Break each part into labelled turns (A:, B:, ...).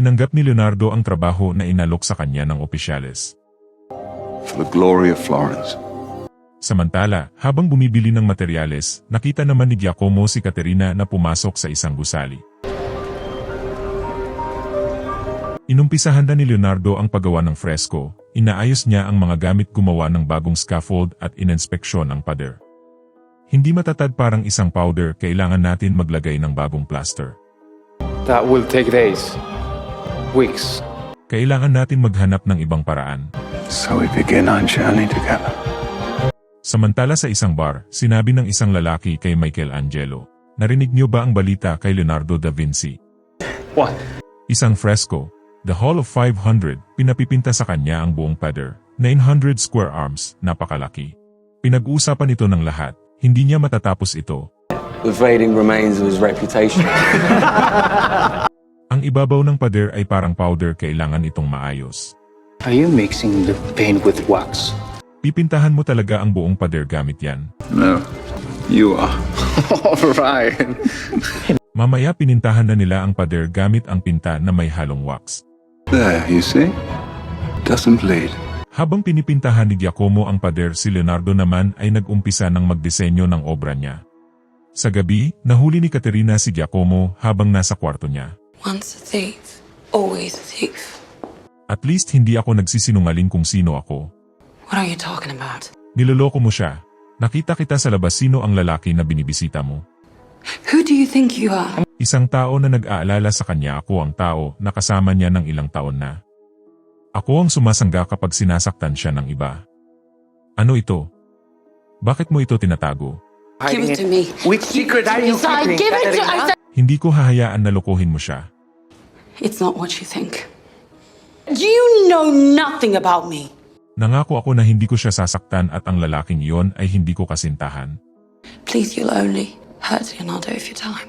A: Tinanggap ni Leonardo ang trabaho na inalok sa kanya ng opisyales.
B: For the glory of Florence.
A: Samantala, habang bumibili ng materyales, nakita naman ni Giacomo si Caterina na pumasok sa isang gusali. Inumpisahan na ni Leonardo ang paggawa ng fresko, inaayos niya ang mga gamit gumawa ng bagong scaffold at inspeksyon ang pader. Hindi matatag parang isang powder, kailangan natin maglagay ng bagong plaster.
C: That will take days. Weeks.
A: Kailangan natin maghanap ng ibang paraan.
B: So we begin our journey together.
A: Samantala sa isang bar, sinabi ng isang lalaki kay Michelangelo, "Narinig niyo ba ang balita kay Leonardo da Vinci?
C: What?
A: Isang fresko, The Hall of 500, pinapipinta sa kanya ang buong pader, 900 square arms, napakalaki. Pinag-uusapan ito ng lahat, hindi niya matatapos ito."
D: The fading remains of his reputation.
A: Ang ibabaw ng pader ay parang powder, kailangan itong maayos.
C: Are you mixing the paint with wax?
A: Pipintahan mo talaga ang buong pader gamit yan.
B: No, you are.
C: Alright.
A: Mamaya pinintahan na nila ang pader gamit ang pinta na may halong wax.
B: There, you see? Doesn't bleed.
A: Habang pinipintahan ni Giacomo ang pader, si Leonardo naman ay nag-umpisa ng magdisenyo ng obra niya. Sa gabi, nahuli ni Caterina si Giacomo habang nasa kwarto niya.
E: Once a thief, always a thief.
A: At least hindi ako nagsisinungaling kung sino ako.
E: What are you talking about?
A: Niloloko mo siya. Nakita kita sa labas, sino ang lalaki na binibisita mo.
E: Who do you think you are?
A: Isang tao na nag-aalala sa kanya, ako ang tao na kasama niya ng ilang taon na. Ako ang sumasangga kapag sinasaktan siya ng iba. Ano ito? Bakit mo ito tinatago?
E: Give it to me.
C: Which secret are you keeping,
E: Give it to
C: Katerina?
A: Hindi ko hahayaan na lokohin mo siya.
E: It's not what you think. You know nothing about me.
A: Nangako ako na hindi ko siya sasaktan at ang lalaking iyon ay hindi ko kasintahan.
E: Please, you'll only hurt Leonardo if you tell him.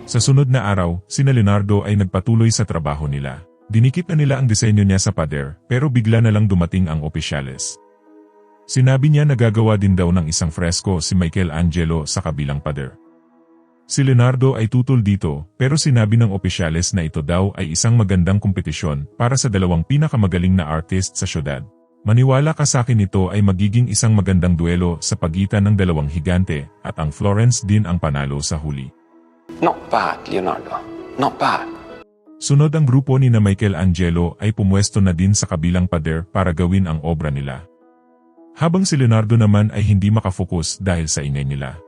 A: Sa sunod na araw, sina Leonardo ay nagpatuloy sa trabaho nila. Dinikit na nila ang disenyo niya sa pader, pero bigla na lang dumating ang opisyales. Sinabi niya na gagawa din daw ng isang fresko si Michelangelo sa kabilang pader. Si Leonardo ay tutol dito, pero sinabi ng opisyales na ito daw ay isang magandang kompetisyon para sa dalawang pinakamagaling na artist sa syudad. Maniwala ka sa akin, ito ay magiging isang magandang duelo sa pagitan ng dalawang higante at ang Florence din ang panalo sa huli.
D: Not bad, Leonardo. Not bad.
A: Sunod, ang grupo ni na Michelangelo ay pumwesto na din sa kabilang pader para gawin ang obra nila. Habang si Leonardo naman ay hindi makafokus dahil sa ingay nila.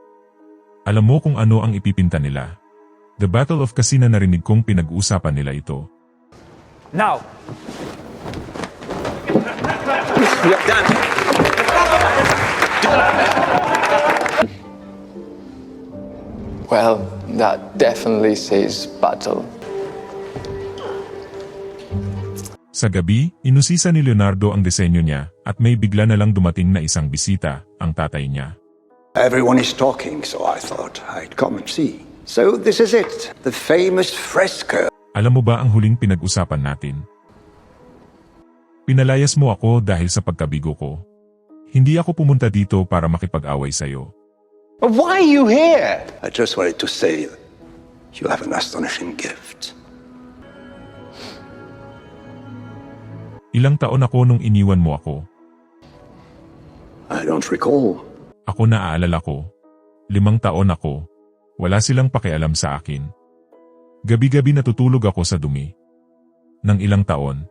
A: Alam mo kung ano ang ipipinta nila? The Battle of Cassina, narinig kong pinag-uusapan nila ito.
C: Now.
F: Well, that definitely says battle.
A: Sa gabi, inusisa ni Leonardo ang disenyo niya at may bigla na lang dumating na isang bisita, ang tatay niya.
G: Everyone is talking, so I thought I'd come and see. So this is it, the famous fresco.
A: Alam mo ba ang huling pinag-usapan natin? Pinalayas mo ako dahil sa pagkabigo ko. Hindi ako pumunta dito para makipag-away sa'yo.
C: Why are you here?
G: I just wanted to say you have an astonishing gift.
A: Ilang taon ako nung iniwan mo ako.
G: I don't recall.
A: Ako naaalala ko. 5 taon ako. Wala silang pakialam sa akin. Gabi-gabi natutulog ako sa dumi. Nang ilang taon.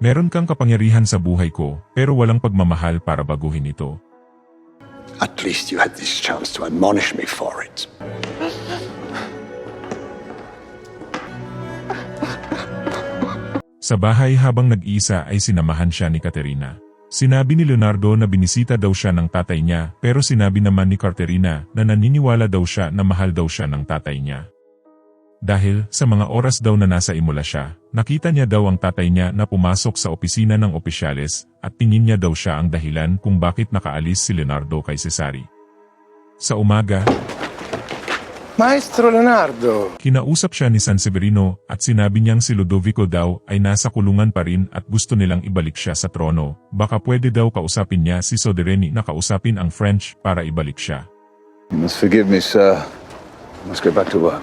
A: Meron kang kapangyarihan sa buhay ko, pero walang pagmamahal para baguhin ito.
G: At least you had this chance to admonish me for it.
A: Sa bahay habang nag-iisa ay sinamahan siya ni Caterina. Sinabi ni Leonardo na binisita daw siya ng tatay niya, pero sinabi naman ni Caterina na naniniwala daw siya na mahal daw siya ng tatay niya. Dahil sa mga oras daw na nasa Imola siya, nakita niya daw ang tatay niya na pumasok sa opisina ng opisyales at tingin niya daw siya ang dahilan kung bakit nakaalis si Leonardo kay Cesare. Sa umaga,
H: Maestro Leonardo.
A: Kinausap siya ni San Severino at sinabi niyang si Ludovico daw ay nasa kulungan pa rin at gusto nilang ibalik siya sa trono. Baka pwede daw kausapin niya si Soderini na kausapin ang French para ibalik siya.
B: You must forgive me, sir. I must get back to work.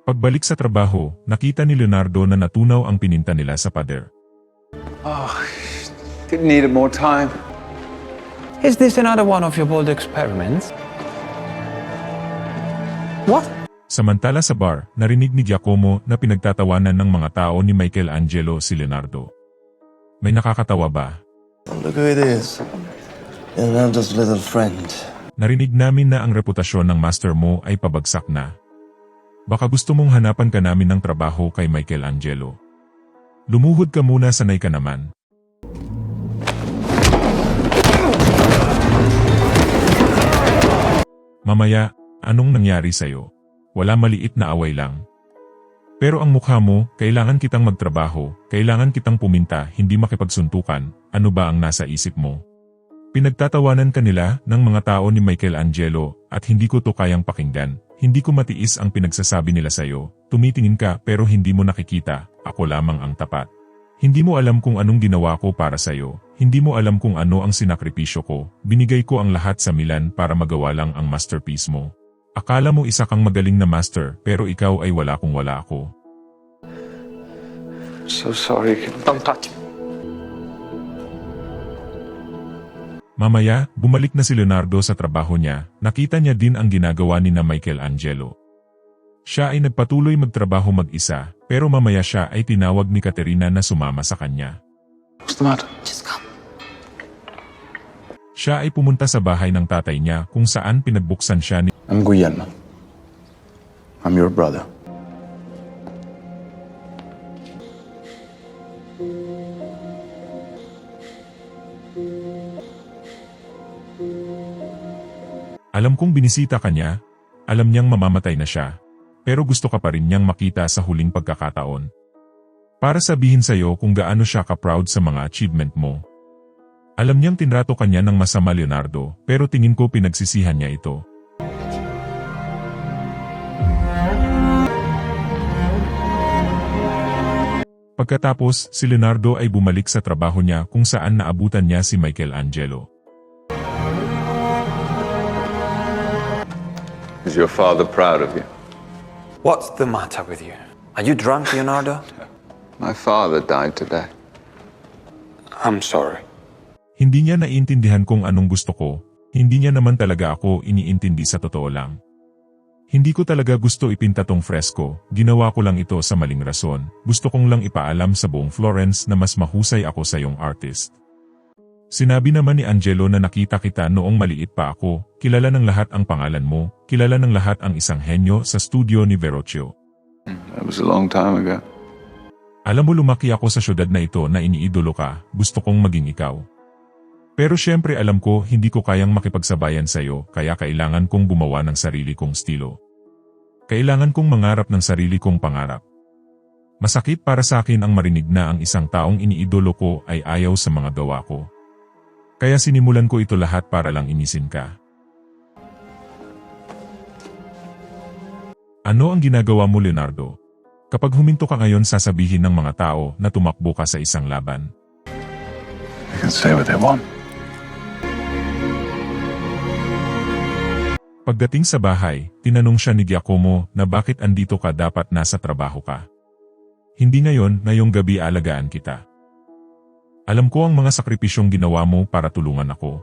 A: Pagbalik sa trabaho, nakita ni Leonardo na natunaw ang pininta nila sa pader.
B: Didn't need more time.
C: Is this another one of your bold experiments? What?
A: Samantala sa bar, narinig ni Giacomo na pinagtatawanan ng mga tao ni Michelangelo si Leonardo. May nakakatawa ba?
I: Look who it is. Leonardo's little friend.
A: Narinig namin na ang reputasyon ng master mo ay pabagsak na. Baka gusto mong hanapan ka namin ng trabaho kay Michelangelo. Lumuhod ka muna, sanay ka naman. Mamaya, anong nangyari sa'yo? Wala, maliit na away lang. Pero ang mukha mo, kailangan kitang magtrabaho, kailangan kitang puminta, hindi makipagsuntukan. Ano ba ang nasa isip mo? Pinagtatawanan ka nila ng mga tao ni Michelangelo at hindi ko to kayang pakinggan. Hindi ko matiis ang pinagsasabi nila sa'yo. Tumitingin ka pero hindi mo nakikita, ako lamang ang tapat. Hindi mo alam kung anong ginawa ko para sa'yo. Hindi mo alam kung ano ang sinakripisyo ko. Binigay ko ang lahat sa Milan para magawa lang ang masterpiece mo. Akala mo isa kang magaling na master pero ikaw ay wala kung wala ako.
B: So sorry.
C: Don't touch me.
A: Mamaya, bumalik na si Leonardo sa trabaho niya. Nakita niya din ang ginagawa ni na Michelangelo. Siya ay nagpatuloy magtrabaho mag-isa, pero mamaya siya ay tinawag ni Caterina na sumama sa kanya.
B: What's the matter?
E: Just come.
A: Siya ay pumunta sa bahay ng tatay niya kung saan pinagbuksan siya ni
B: I'm Guillermo. I'm your brother.
A: Alam kong binisita ka niya, alam niyang mamamatay na siya, pero gusto ka pa rin niyang makita sa huling pagkakataon. Para sabihin sa'yo kung gaano siya ka-proud sa mga achievement mo. Alam niyang tinrato ka niya ng masama, Leonardo, pero tingin ko pinagsisihan niya ito. Pagkatapos, si Leonardo ay bumalik sa trabaho niya kung saan naabutan niya si Michelangelo.
B: Is your father proud of you?
D: What's the matter with you? Are you drunk, Leonardo?
B: My father died today.
D: I'm sorry.
A: Hindi niya naiintindihan kung anong gusto ko, hindi niya naman talaga ako iniintindi sa totoo lang. Hindi ko talaga gusto ipinta tong fresko, ginawa ko lang ito sa maling rason, gusto kong lang ipaalam sa buong Florence na mas mahusay ako sa iyong artist. Sinabi naman ni Angelo na nakita kita noong maliit pa ako, kilala ng lahat ang pangalan mo, kilala ng lahat ang isang henyo sa studio ni Verrocchio.
B: That was a long time ago.
A: Alam mo, lumaki ako sa syudad na ito na iniidolo ka, gusto kong maging ikaw. Pero syempre alam ko hindi ko kayang makipagsabayan sa'yo kaya kailangan kong gumawa ng sarili kong estilo. Kailangan kong mangarap ng sarili kong pangarap. Masakit para sa akin ang marinig na ang isang taong iniidolo ko ay ayaw sa mga gawa ko. Kaya sinimulan ko ito lahat para lang inisin ka. Ano ang ginagawa mo, Leonardo? Kapag huminto ka ngayon, sasabihin ng mga tao na tumakbo ka sa isang laban.
B: They can say what they want.
A: Pagdating sa bahay, tinanong siya ni Giacomo na bakit andito ka, dapat nasa trabaho ka. Hindi ngayon, ngayong gabi alagaan kita. Alam ko ang mga sakripisyong ginawa mo para tulungan ako.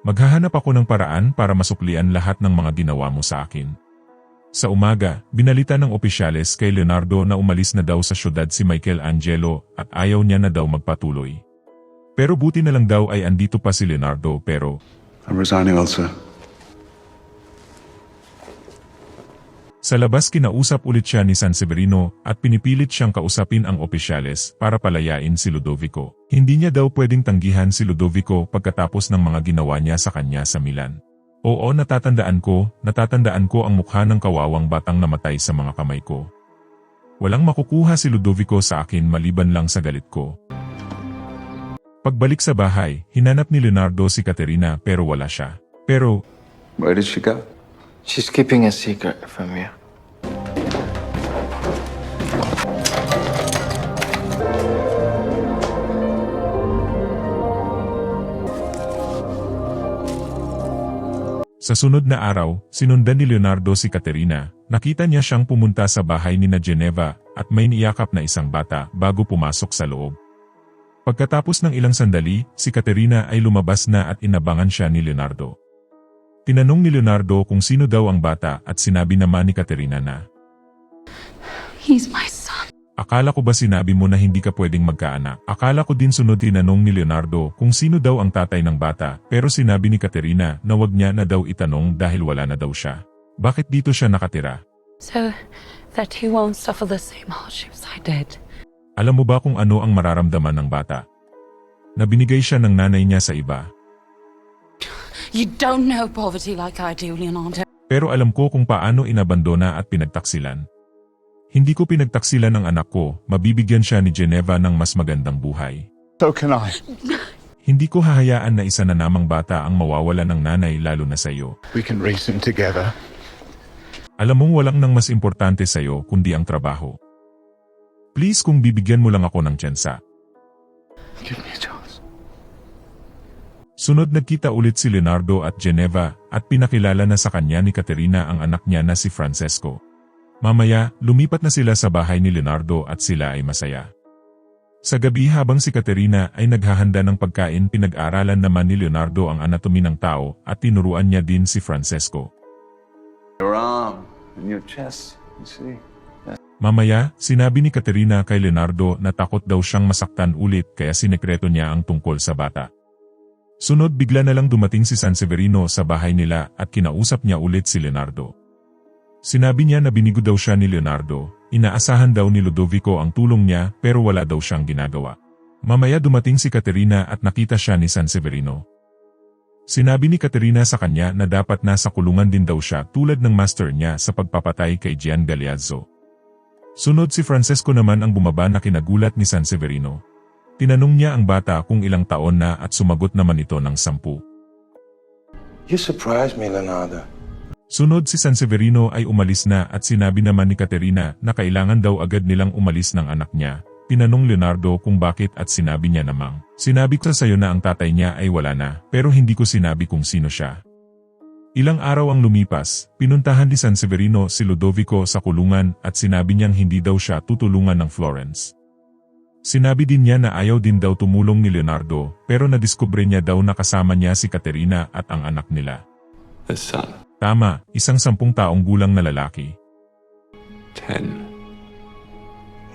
A: Maghahanap ako ng paraan para masuklian lahat ng mga ginawa mo sa akin. Sa umaga, binalita ng opisyales kay Leonardo na umalis na daw sa syudad si Michelangelo at ayaw niya na daw magpatuloy. Pero buti na lang daw ay andito pa si Leonardo pero...
B: I'm resigning also.
A: Sa labas kinausap ulit siya ni San Severino at pinipilit siyang kausapin ang opisyales para palayain si Ludovico. Hindi niya daw pwedeng tanggihan si Ludovico pagkatapos ng mga ginawa niya sa kanya sa Milan. Oo, natatandaan ko ang mukha ng kawawang batang namatay sa mga kamay ko. Walang makukuha si Ludovico sa akin maliban lang sa galit ko. Pagbalik sa bahay, hinanap ni Leonardo si Caterina pero wala siya. Pero...
B: Where did she go?
F: She's keeping a secret from you.
A: Sa sunod na araw, sinundan ni Leonardo si Caterina. Nakita niya siyang pumunta sa bahay ni na Geneva at may niyakap na isang bata bago pumasok sa loob. Pagkatapos ng ilang sandali, si Caterina ay lumabas na at inabangan siya ni Leonardo. Tinanong ni Leonardo kung sino daw ang bata at sinabi naman ni Caterina na,
E: He's my son.
A: "Akala ko ba sinabi mo na hindi ka pwedeng magkaanak?" Akala ko din sunod tinanong ni Leonardo kung sino daw ang tatay ng bata pero sinabi ni Caterina na wag niya na daw itanong dahil wala na daw siya. Bakit dito siya nakatira?
E: So that he won't suffer the same hardships I did.
A: Alam mo ba kung ano ang mararamdaman ng bata? Na binigay siya ng nanay niya sa iba.
E: You don't know poverty like I do, Leonardo.
A: Pero alam ko kung paano inabandona at pinagtaksilan. Hindi ko pinagtaksilan ang anak ko, mabibigyan siya ni Geneva ng mas magandang buhay.
B: So can I.
A: Hindi ko hahayaan na isa na namang bata ang mawawala ng nanay lalo na sa iyo.
B: We can reason together.
A: Alam mong walang nang mas importante sa iyo kundi ang trabaho. Please kung bibigyan mo lang ako ng tsansa.
B: Give me a chance.
A: Sunod nagkita ulit si Leonardo at Geneva at pinakilala na sa kanya ni Caterina ang anak niya na si Francesco. Mamaya, lumipat na sila sa bahay ni Leonardo at sila ay masaya. Sa gabi habang si Caterina ay naghahanda ng pagkain, pinag-aralan naman ni Leonardo ang anatomy ng tao at tinuruan niya din si Francesco.
B: Your arm and your chest, you see.
A: Mamaya, sinabi ni Caterina kay Leonardo na takot daw siyang masaktan ulit kaya sinekreto niya ang tungkol sa bata. Sunod bigla na lang dumating si San Severino sa bahay nila at kinausap niya ulit si Leonardo. Sinabi niya na binigo daw siya ni Leonardo, inaasahan daw ni Ludovico ang tulong niya pero wala daw siyang ginagawa. Mamaya dumating si Caterina at nakita siya ni San Severino. Sinabi ni Caterina sa kanya na dapat nasa kulungan din daw siya tulad ng master niya sa pagpapatay kay Gian Galeazzo. Sunod si Francesco naman ang bumaba na kinagulat ni San Severino. Tinanong niya ang bata kung ilang taon na at sumagot naman ito ng 10.
I: You surprised me, Leonardo.
A: Sunod si San Severino ay umalis na at sinabi naman ni Caterina na kailangan daw agad nilang umalis ng anak niya. Tinanong Leonardo kung bakit at sinabi niya namang, "Sinabi ko sa iyo na ang tatay niya ay wala na, pero hindi ko sinabi kung sino siya." Ilang araw ang lumipas, pinuntahan ni San Severino si Ludovico sa kulungan at sinabi niyang hindi daw siya tutulungan ng Florence. Sinabi din niya na ayaw din daw tumulong ni Leonardo pero nadiskubre niya daw na kasama niya si Caterina at ang anak nila.
H: The son.
A: Tama, isang 10 taong gulang na lalaki.
H: 10.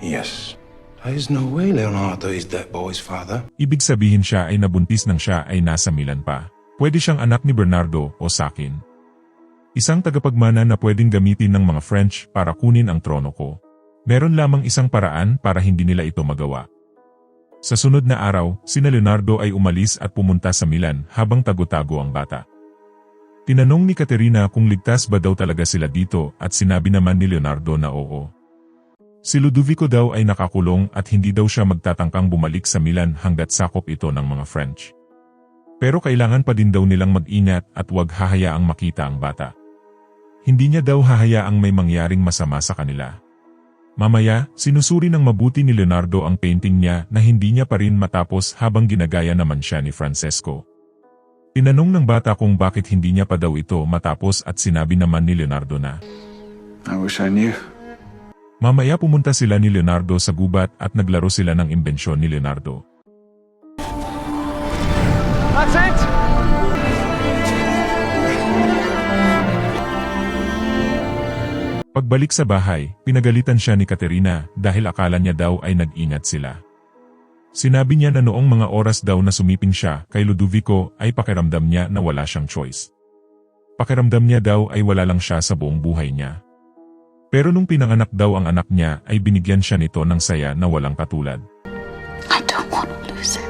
I: Yes. There's no way Leonardo is that boy's father.
A: Ibig sabihin siya ay nabuntis nang siya ay nasa Milan pa. Pwede siyang anak ni Bernardo o sakin. Isang tagapagmana na pwedeng gamitin ng mga French para kunin ang trono ko. Meron lamang isang paraan para hindi nila ito magawa. Sa sunod na araw, sina Leonardo ay umalis at pumunta sa Milan habang tago-tago ang bata. Tinanong ni Caterina kung ligtas ba daw talaga sila dito at sinabi naman ni Leonardo na oo. Si Ludovico daw ay nakakulong at hindi daw siya magtatangkang bumalik sa Milan hanggat sakop ito ng mga French. Pero kailangan pa din daw nilang mag-ingat at huwag hahayaang makita ang bata. Hindi niya daw hahayaang may mangyaring masama sa kanila. Mamaya, sinusuri ng mabuti ni Leonardo ang painting niya na hindi niya pa rin matapos habang ginagaya naman siya ni Francesco. Tinanong ng bata kung bakit hindi niya pa daw ito matapos at sinabi naman ni Leonardo na,
B: I wish I knew.
A: Mamaya pumunta sila ni Leonardo sa gubat at naglaro sila ng imbensyon ni Leonardo.
C: That's it!
A: Pagbalik sa bahay, pinagalitan siya ni Caterina dahil akala niya daw ay nag-ingat sila. Sinabi niya na noong mga oras daw na sumiping siya kay Ludovico ay pakiramdam niya na wala siyang choice. Pakiramdam niya daw ay wala lang siya sa buong buhay niya. Pero nung pinanganak daw ang anak niya ay binigyan siya nito ng saya na walang katulad.
E: I don't want to lose him.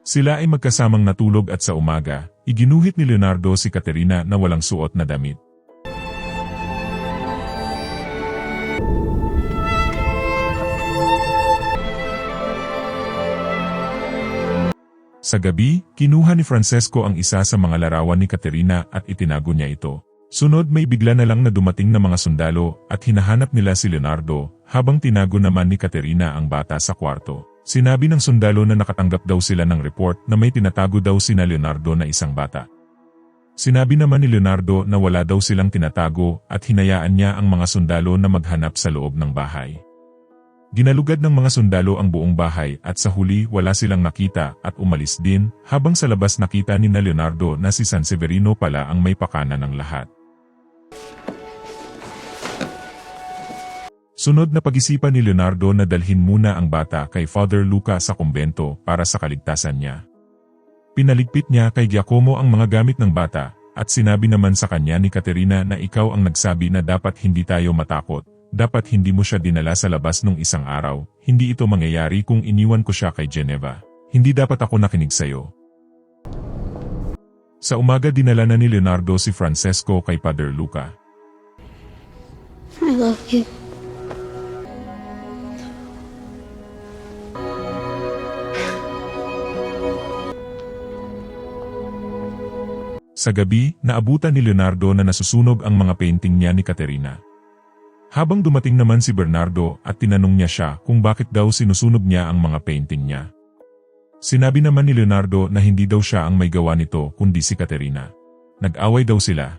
A: Sila ay magkasamang natulog at sa umaga, iginuhit ni Leonardo si Caterina na walang suot na damit. Sa gabi, kinuha ni Francesco ang isa sa mga larawan ni Caterina at itinago niya ito. Sunod may bigla na lang na dumating na mga sundalo at hinahanap nila si Leonardo habang tinago naman ni Caterina ang bata sa kwarto. Sinabi ng sundalo na nakatanggap daw sila ng report na may tinatago daw sina Leonardo na isang bata. Sinabi naman ni Leonardo na wala daw silang tinatago at hinayaan niya ang mga sundalo na maghanap sa loob ng bahay. Ginalugad ng mga sundalo ang buong bahay at sa huli wala silang nakita at umalis din habang sa labas nakita ni Leonardo na si Sanseverino pala ang may pakana ng lahat. Sunod na pag-isipan ni Leonardo na dalhin muna ang bata kay Father Luca sa kumbento para sa kaligtasan niya. Pinaligpit niya kay Giacomo ang mga gamit ng bata at sinabi naman sa kanya ni Caterina na ikaw ang nagsabi na dapat hindi tayo matakot, dapat hindi mo siya dinala sa labas nung isang araw, hindi ito mangyayari kung iniwan ko siya kay Geneva, hindi dapat ako nakinig sa'yo. Sa umaga dinala na ni Leonardo si Francesco kay Father Luca.
J: I love you.
A: Sa gabi, naabutan ni Leonardo na nasusunog ang mga painting niya ni Caterina. Habang dumating naman si Bernardo at tinanong niya siya kung bakit daw sinusunog niya ang mga painting niya. Sinabi naman ni Leonardo na hindi daw siya ang may gawa nito kundi si Caterina. Nag-away daw sila.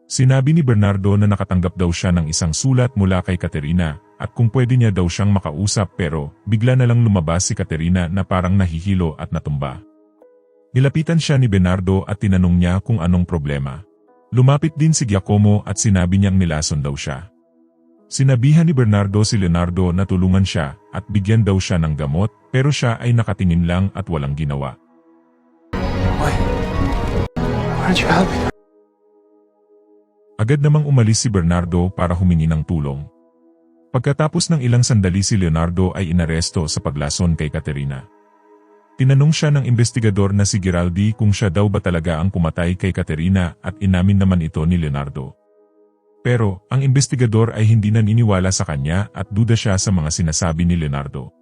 A: Sinabi ni Bernardo na nakatanggap daw siya ng isang sulat mula kay Caterina at kung pwede niya daw siyang makausap pero bigla na lang lumabas si Caterina na parang nahihilo at natumba. Nilapitan siya ni Bernardo at tinanong niya kung anong problema. Lumapit din si Giacomo at sinabi niyang nilason daw siya. Sinabihan ni Bernardo si Leonardo na tulungan siya at bigyan daw siya ng gamot pero siya ay nakatingin lang at walang ginawa.
D: Why don't you help me?
A: Agad namang umalis si Bernardo para humingi ng tulong. Pagkatapos ng ilang sandali si Leonardo ay inaresto sa paglason kay Caterina. Tinanong siya ng investigador na si Giraldi kung siya daw ba talaga ang pumatay kay Caterina at inamin naman ito ni Leonardo. Pero, ang investigador ay hindi naniniwala sa kanya at duda siya sa mga sinasabi ni Leonardo.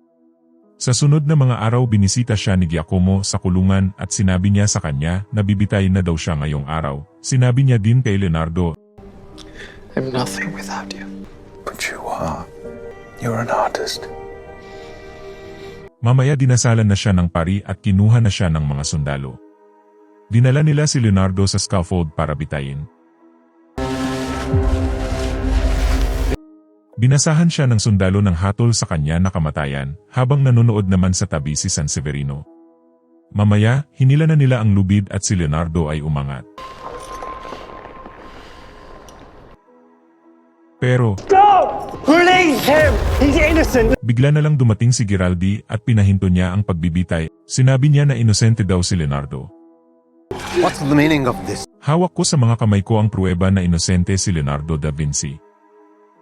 A: Sa sunod na mga araw binisita siya ni Giacomo sa kulungan at sinabi niya sa kanya na bibitay na daw siya ngayong araw. Sinabi niya din kay Leonardo,
F: I'm nothing without you.
B: But you are. You're an artist.
A: Mamaya dinasalan na siya ng pari at kinuha na siya ng mga sundalo. Dinala nila si Leonardo sa scaffold para bitayin. Binasahan siya ng sundalo ng hatol sa kanya na kamatayan habang nanonood naman sa tabi si Sanseverino. Mamaya, hinila na nila ang lubid at si Leonardo ay umangat. Pero,
C: Release him! He's innocent!
A: bigla na lang dumating si Giraldi at pinahinto niya ang pagbibitay. Sinabi niya na inosente daw si Leonardo.
I: What's the meaning of this?
A: Hawak ko sa mga kamay ko ang pruweba na inosente si Leonardo da Vinci.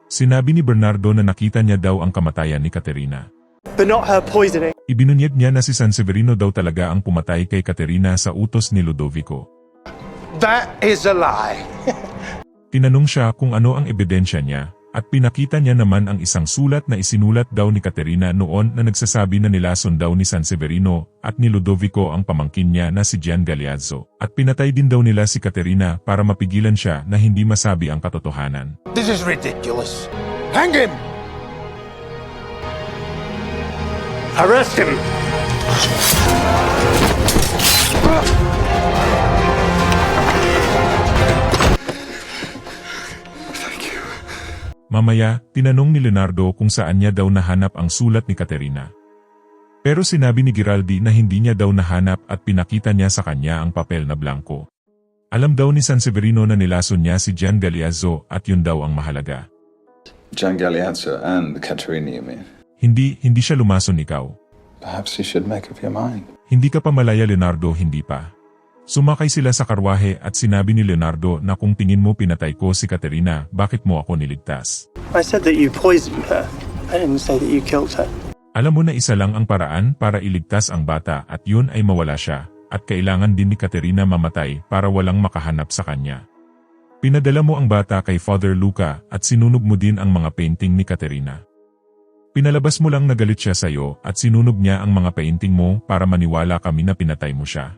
A: Sinabi ni Bernardo na nakita niya daw ang kamatayan ni Caterina.
C: But not her poisoning.
A: Ibinunyag niya na si Sanseverino daw talaga ang pumatay kay Caterina sa utos ni Ludovico.
I: That is a lie.
A: Tinanong siya kung ano ang ebidensya niya, at pinakita niya naman ang isang sulat na isinulat daw ni Caterina noon na nagsasabi na nilason daw ni Sanseverino at ni Ludovico ang pamangkin niya na si Gian Galeazzo, at pinatay din daw nila si Caterina para mapigilan siya na hindi masabi ang katotohanan.
I: This is ridiculous. Hang him!
C: Arrest him!
A: Mamaya, tinanong ni Leonardo kung saan niya daw nahanap ang sulat ni Caterina. Pero sinabi ni Giraldi na hindi niya daw nahanap at pinakita niya sa kanya ang papel na blanco. Alam daw ni Sanseverino na nilason niya si Gian Galeazzo at yun daw ang mahalaga.
B: Gian Galeazzo and Caterina, you mean?
A: Hindi siya lumason ikaw.
B: Perhaps you should make up your mind.
A: Hindi ka pa malaya Leonardo, hindi pa. Sumakay sila sa karwahe at sinabi ni Leonardo na kung tingin mo pinatay ko si Caterina, bakit mo ako niligtas?
C: I said that you poisoned her. I didn't say that you killed her.
A: Alam mo na isa lang ang paraan para iligtas ang bata at yun ay mawala siya, at kailangan din ni Caterina mamatay para walang makahanap sa kanya. Pinadala mo ang bata kay Father Luca at sinunog mo din ang mga painting ni Caterina. Pinalabas mo lang na galit siya sa'yo at sinunog niya ang mga painting mo para maniwala kami na pinatay mo siya.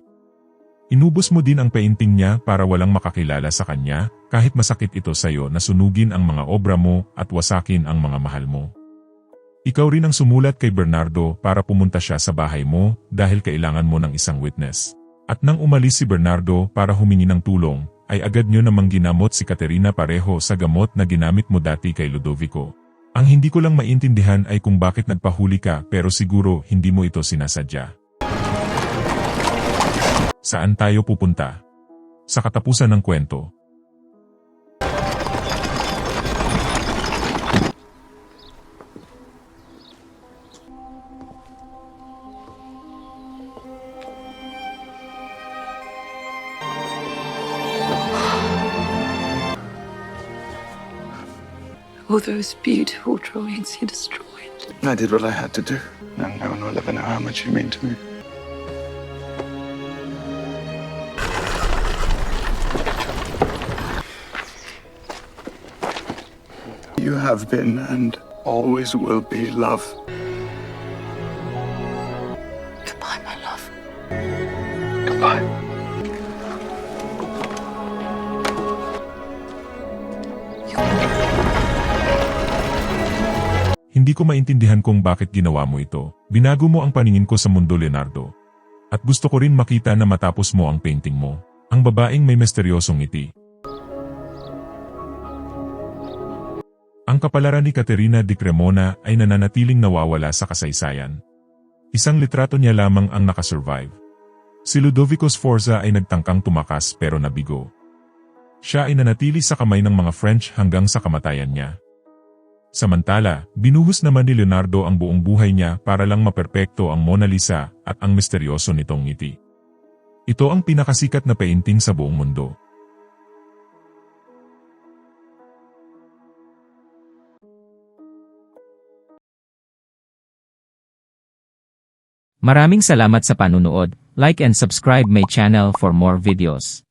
A: Inubos mo din ang painting niya para walang makakilala sa kanya, kahit masakit ito sa'yo na sunugin ang mga obra mo at wasakin ang mga mahal mo. Ikaw rin ang sumulat kay Bernardo para pumunta siya sa bahay mo dahil kailangan mo ng isang witness. At nang umalis si Bernardo para humingi ng tulong, ay agad nyo namang ginamot si Caterina pareho sa gamot na ginamit mo dati kay Ludovico. Ang hindi ko lang maintindihan ay kung bakit nagpahuli ka pero siguro hindi mo ito sinasadya. Saan tayo pupunta? Sa katapusan ng kwento.
E: All those beautiful drawings you destroyed.
I: I did what I had to do. And no one will ever know how much you mean to me. You have been and always will be love.
E: Goodbye, my love.
I: Goodbye.
A: Hindi ko maintindihan kung bakit ginawa mo ito. Binago mo ang paningin ko sa mundo, Leonardo. At gusto ko rin makita na matapos mo ang painting mo. Ang babaeng may misteryosong ngiti. Ang kapalaran ni Caterina di Cremona ay nananatiling nawawala sa kasaysayan. Isang litrato niya lamang ang nakasurvive. Si Ludovico Sforza ay nagtangkang tumakas pero nabigo. Siya ay nanatili sa kamay ng mga French hanggang sa kamatayan niya. Samantala, binuhos naman ni Leonardo ang buong buhay niya para lang maperpekto ang Mona Lisa at ang misteryoso nitong ngiti. Ito ang pinakasikat na painting sa buong mundo.
K: Maraming salamat sa panunood. Like and subscribe my channel for more videos.